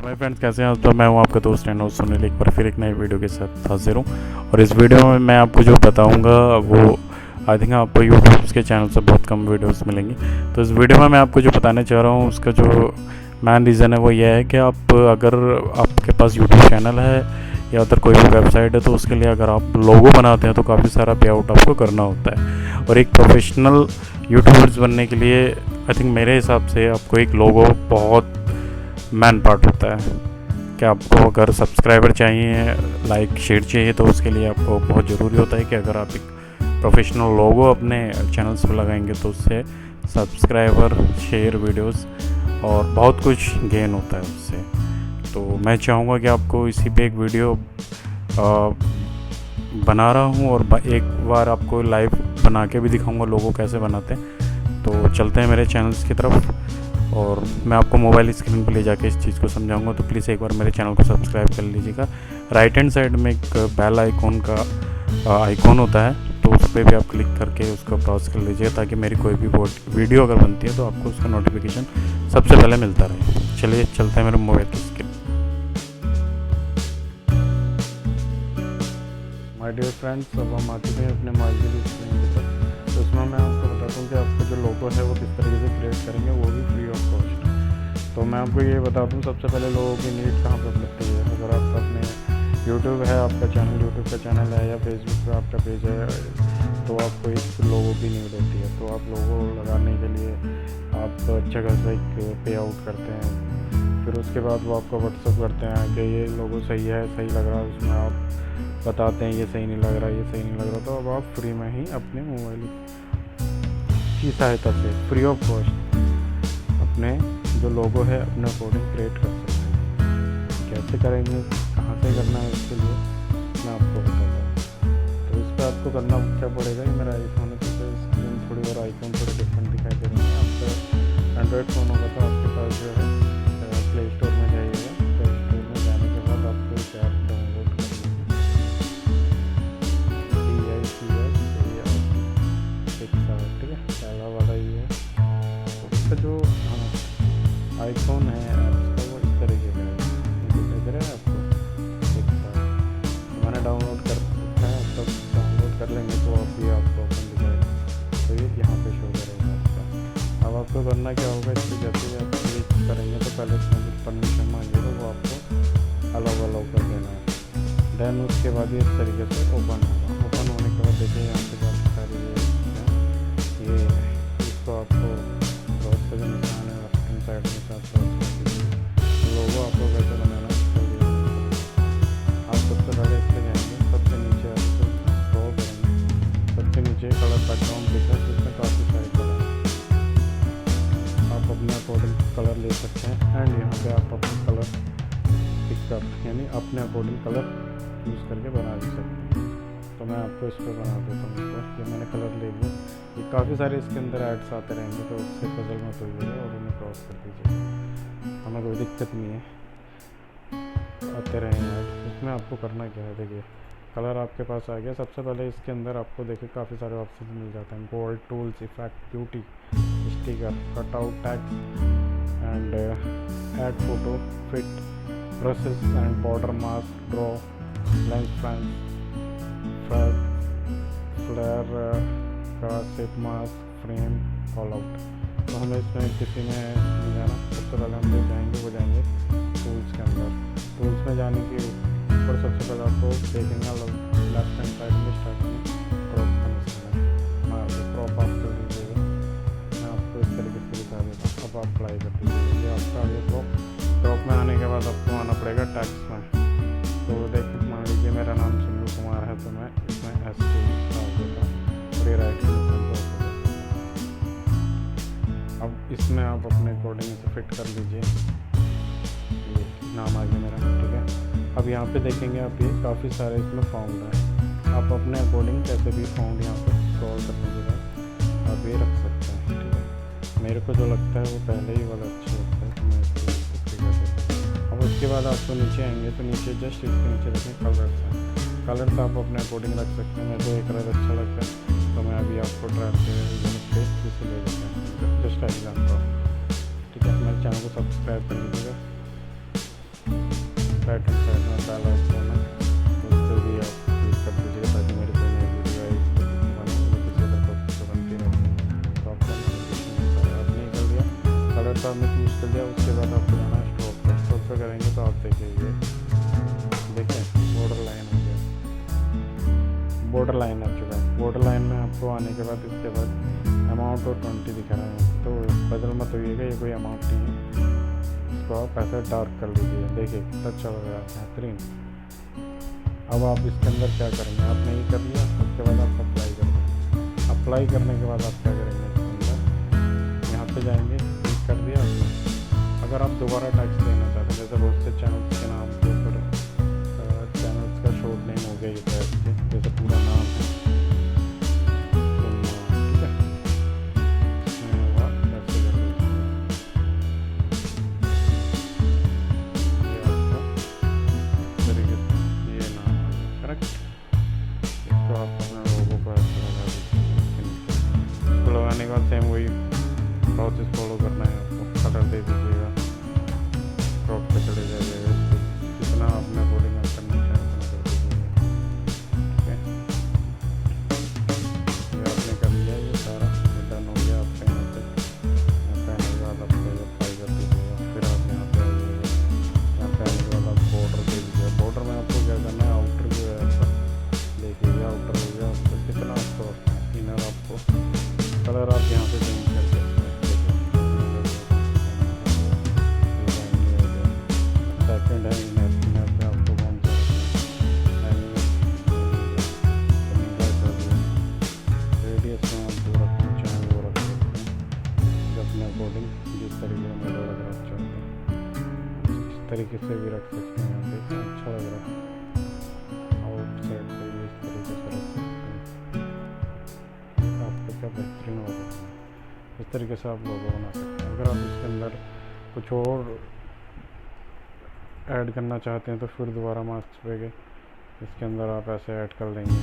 Hi friends, कैसे हैं? तो मैं हूं आपका दोस्त एंड होस्ट सुनील, एक बार फिर एक नई वीडियो के साथ हाजिर हूं। और इस वीडियो में मैं आपको जो बताऊंगा वो आई थिंक आपको यूट्यूब के चैनल से बहुत कम वीडियोस मिलेंगी। तो इस वीडियो में मैं आपको जो बताने चाह रहा हूँ उसका जो मेन रीज़न है वो यह है कि आप अगर आपके पास यूट्यूब चैनल है या अदर कोई भी वेबसाइट है तो उसके लिए अगर आप लोगो बनाते हैं तो काफ़ी सारा पे आउट आपको करना होता है। और एक प्रोफेशनल यूट्यूबर्स बनने के लिए आई थिंक मेरे हिसाब से आपको एक लोगो बहुत मैन पार्ट होता है कि आपको अगर सब्सक्राइबर चाहिए, लाइक, शेयर चाहिए तो उसके लिए आपको बहुत ज़रूरी होता है कि अगर आप एक प्रोफेशनल लोगो अपने चैनल्स पर लगाएंगे तो उससे सब्सक्राइबर, शेयर, वीडियोस और बहुत कुछ गेन होता है उससे। तो मैं चाहूँगा कि आपको इसी पे एक वीडियो बना रहा हूँ और एक बार आपको लाइव बना के भी दिखाऊँगा लोगो कैसे बनाते हैं। तो चलते हैं मेरे चैनल्स की तरफ और मैं आपको मोबाइल स्क्रीन पर ले जाके इस चीज़ को समझाऊंगा। तो प्लीज़ एक बार मेरे चैनल को सब्सक्राइब कर लीजिएगा। राइट हैंड साइड में एक बेल आइकॉन का आइकॉन होता है, तो उस पर भी आप क्लिक करके उसको ब्राउज कर लीजिए ताकि मेरी कोई भी वीडियो अगर बनती है तो आपको उसका नोटिफिकेशन सबसे पहले मिलता रहे। चलिए चलते हैं मेरे मोबाइल की स्क्रीन। माय डियर फ्रेंड्स, अब हम आ चुके हैं अपने मोबाइल की स्क्रीन की तरफ। तो उसमें मैं आपको बताता हूँ कि आपका जो लोगो है वो किस तरीके से क्रिएट करेंगे, वो भी फ्री ऑफ कॉस्ट। तो मैं आपको ये बता दूँ सबसे पहले लोगों की नीड कहाँ पर लगती है। अगर आप अपने यूट्यूब है, आपका चैनल यूट्यूब का चैनल है या फेसबुक पे आपका पेज है तो आपको एक लोगो की नीड होती है। तो आप लोगो लगाने के लिए आप अच्छा खासा एक पे आउट करते हैं, फिर उसके बाद वो आपको व्हाट्सअप करते हैं कि ये लोगो सही है, सही लग रहा है। उसमें आप बताते हैं ये सही नहीं लग रहा, ये सही नहीं लग रहा। तो अब आप फ्री में ही अपने मोबाइल की सहायता से फ्री ऑफ कॉस्ट अपने जो लोगो है अपने अकॉर्डिंग क्रिएट कर सकते हैं। कैसे करेंगे, कहाँ से करना है, इसके लिए मैं आपको बताता हूँ। तो इस पर आपको करना क्या पड़ेगा, ये मेरा आईफोन है तो स्क्रीन थोड़ी और आइकॉन थोड़ी डिफरेंट दिखाई दे रही है। आपका एंड्रॉयड फ़ोन होगा तो आपके पास जो है प्ले स्टोर में जाइएगा। प्ले स्टोर में जाने के बाद आपको एक ऐप डाउनलोड कर ठीक है, पहला वाला ही है। तो इसका जो आइकॉन है ऐप्स का वो इस तरीके का है, दिखाई दे रहा है आपको एक साथ। तो मैंने डाउनलोड कर रखा है, तब डाउनलोड कर लेंगे तो आप ये आपको ओपन दिखाएगा। तो ये यहाँ पे शो करेगा आपका। अब आपको करना क्या होगा, इस पर जैसे ही आप क्लिक करेंगे तो पहले इसमें कुछ परमिशन मांगेगा, वो आपको अलाउ कर देना है। देन उसके बाद ये इस तरीके से ओपन होगा। ओपन होने के बाद देखिए यहाँ पे काफ़ी सारी ये इसको आपको क्रॉस का जो निशान है लेफ्ट हैंड साइड में साथ लोगो आपको कैसे बनाना है। आप सबसे पहले इस पर जाएंगे, सबसे नीचे आप इसको स्क्रॉल करेंगे, सबसे नीचे कलर बैकग्राउंड दिखा है जिसमें काफ़ी सारे कलर हैं। आप अपने अकॉर्डिंग कलर ले सकते हैं एंड यहाँ पे आप अपना कलर पिकअप यानी अपने अकॉर्डिंग कलर यूज़ करके बना भी सकते हैं। तो मैं आपको इस पर बना देता हूँ। ये मैंने कलर ले लिया। ये काफ़ी सारे इसके अंदर एड्स आते रहेंगे तो उससे पजल मत होइएगा और उन्हें क्रॉस कर दीजिए, हमें कोई दिक्कत नहीं है, आते रहेंगे ऐड। इसमें आपको करना क्या है, देखिए कलर आपके पास आ गया। सबसे पहले इसके अंदर आपको देखिए काफ़ी सारे ऑप्शन मिल जाते हैं, gold, tools, effect, beauty, sticker, cutout, text and add photo, fit, brushes and border, mask, draw, lens, flare का shape, mask, frame, all out. तो हमें इसमें किसी में नहीं जाना। सबसे पहले हम वो जाएंगे टूल्स के अंदर। टूल्स में जाने के ऊपर सबसे पहले आपको देखेंगे लेफ्ट हैंड साइड में स्टार्टिंग में क्रॉप का निशान है, क्रॉप आप कर दीजिएगा। मैं आपको इस तरीके से दिखा देता हूँ। अब आप अप्लाई कर दीजिएगा। ये आपका आगे क्रॉप में आने के बाद आपको आना पड़ेगा टैक्स में। तो देखिए मान लीजिए मेरा नाम SUNIL-KUMAR है तो मैं इसमें S डाल देता हूँ और ये राइट के अब इसमें आप अपने अकॉर्डिंग इसे फिट कर लीजिए। ये नाम आ गया मेरा, ठीक है। अब यहाँ पे देखेंगे आप ये काफ़ी सारे इसमें फाउंड हैं। आप अपने अकॉर्डिंग कैसे भी फाउंड यहाँ पे स्क्रॉल करने के बाद आप ये रख सकते हैं, ठीक है। मेरे को जो लगता है वो पहले ही वाला अच्छा लगता है तो मैं इसको कर देता हूँ। अब उसके बाद आपको नीचे आएंगे तो नीचे जस्ट इसके नीचे देखें कलर्स हैं। कलर्स आप अपने अकॉर्डिंग रख सकते हैं। मेरे को एक कलर अच्छा लगता है तो मैं अभी आपको ट्राई से ले लेते हैं, जस्ट एग्जाम्पल, ठीक है। मेरे चैनल को सब्सक्राइब कर लीजिएगा। राइट हैंड साइड में पहला आइकॉन है, उससे भी आप क्लिक कर दीजिएगा ताकि मेरी कोई नई वीडियो आए बने वो किसी अदर टॉपिक पर बनती रहे। तो आपका आपने कर दिया, कलर तो आपने चूज़ कर लिया। उसके बाद आपको जाना है स्ट्रोक पे। स्ट्रोक पे करेंगे तो आप देखिए देखें बॉर्डर लाइन हो गया, बॉर्डर लाइन आ चुका है। बॉर्डर लाइन में आपको आने के बाद इसके बाद अमाउंट और 20 दिखा रहा है, तो बदल मत होइएगा, ये कोई अमाउंट नहीं है। इसको आप ऐसे डार्क कर लीजिए, देखिए कितना अच्छा लग रहा है, बेहतरीन। अब आप इसके अंदर क्या करेंगे, आपने ये कर लिया, उसके बाद आप अप्लाई कर दें। अप्लाई करने के बाद आप क्या करेंगे, इसके अंदर यहाँ पे जाएंगे, क्लिक कर दिया आपने। अगर आप दोबारा टैक्स देना चाहते हैं, जैसे बहुत से चैनल्स के नाम के ऊपर चैनल्स का शॉर्ट नेम हो गया ये टैक्स के, जैसे पूरा नाम है, ठीक है, ऐसे कर लीजिए। ये आपका इस तरीके से ये नाम है, करेक्ट। इसको आप अपने लोगों को ऐसे लगा दीजिए। इसको लगाने के बाद सेम वही प्रोसेस फॉलो करना है आपको। कलर दे दीजिएगा, क्रॉप पे चले जाइएगा, जितना आपने बॉडी में करना चाहे उतना कर दीजिएगा, ठीक है। ये आपने कर लिया, ये सारा डन हो गया। आप यहाँ पे आने के बाद आप अप्लाई कर दीजिएगा। फिर आप यहाँ पे आइएगा, यहाँ पे आने के बाद आप बॉर्डर दे दीजिएगा। बॉर्डर में आपको क्या करना है, आउटर जो है आपका देखिए आउटर हो गया आपको, कितना आपको इनर आपको कलर आप यहाँ पे चेंज कर सकते हैं। सेकेंड है इनर, इनर पे आपको कौन सा रेडियस में आप जो रखना चाहें वो रख सकते हैं अपने अकॉर्डिंग, जिस तरीके में लग रहा चाहते हैं इस तरीके से भी रख सकते हैं। देखिए अच्छा लग रहा है, आउट साइड पे भी इस तरीके से रख सकते हैं, आपको क्या बेहतरीन होगा। इस तरीके से आप लोगो बना सकते हैं। अगर आप इसके अंदर कुछ और ऐड करना चाहते हैं तो फिर दोबारा मास्क पे गए, इसके अंदर आप ऐसे ऐड कर लेंगे,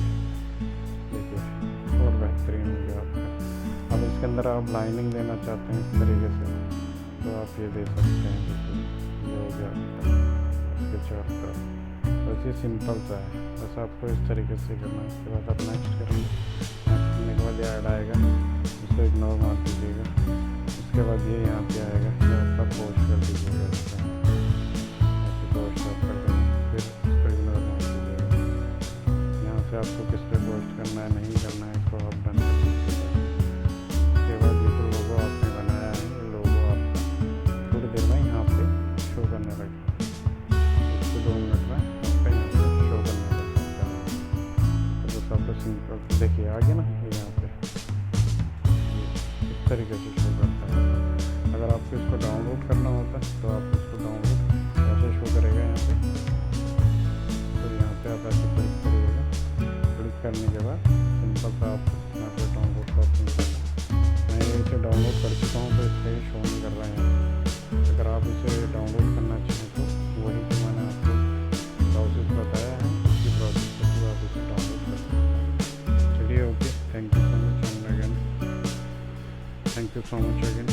देखिए और बेहतरीन हो गया आपका। अब इसके अंदर आप लाइनिंग देना चाहते हैं इस तरीके से तो आप ये दे सकते हैं, देखिए ये हो गया आपका इसके चारों तरफ। बस ये सिंपल सा है, बस आपको इस तरीके से करना है। इसके बाद आप नेक्स्ट करेंगे, नेक्स्ट करने के बाद ये ऐड आएगा, उसको इग्नोर मार दीजिएगा। उसके बाद ये यहाँ पे आएगा, तो आपका पोस्ट कर दीजिएगा, पोस्ट आप कर देंगे, फिर इसको इग्नोर मार दीजिएगा। यहाँ से आपको किस पे पोस्ट करना है नहीं करना है इसको आप डन कर दीजिएगा। उसके बाद ये जो लोगो आपने बनाया है, ये लोगो आपका थोड़ी देर में यहाँ पे शो करने लगेगा, 1 से 2 मिनट में आपका यहाँ पे शो करने लगेगा। तो बस आपको सिंपल देखिए आ गया ना, ये यहाँ पे इस तरीके से शो करता है। अगर आपको इसको डाउनलोड करना होता है तो आप इसको डाउनलोड ऐसे शो करेगा यहाँ पे, तो यहाँ पे आप ऐसे क्लिक करिएगा। क्लिक करने के बाद सिंपल सा आप यहाँ पे डाउनलोड का ऑप्शन करना। मैं इसे डाउनलोड कर चुका हूँ तो इसलिए शो नहीं कर रहा है। अगर आप इसे डाउनलोड करना चाहें तो वही जो मैंने आपको प्रोसेस बताया है उसी प्रोसेस के थ्रू आप इसे डाउनलोड कर सकते हैं। चलिए okay, thank you so much again, thank you so much again.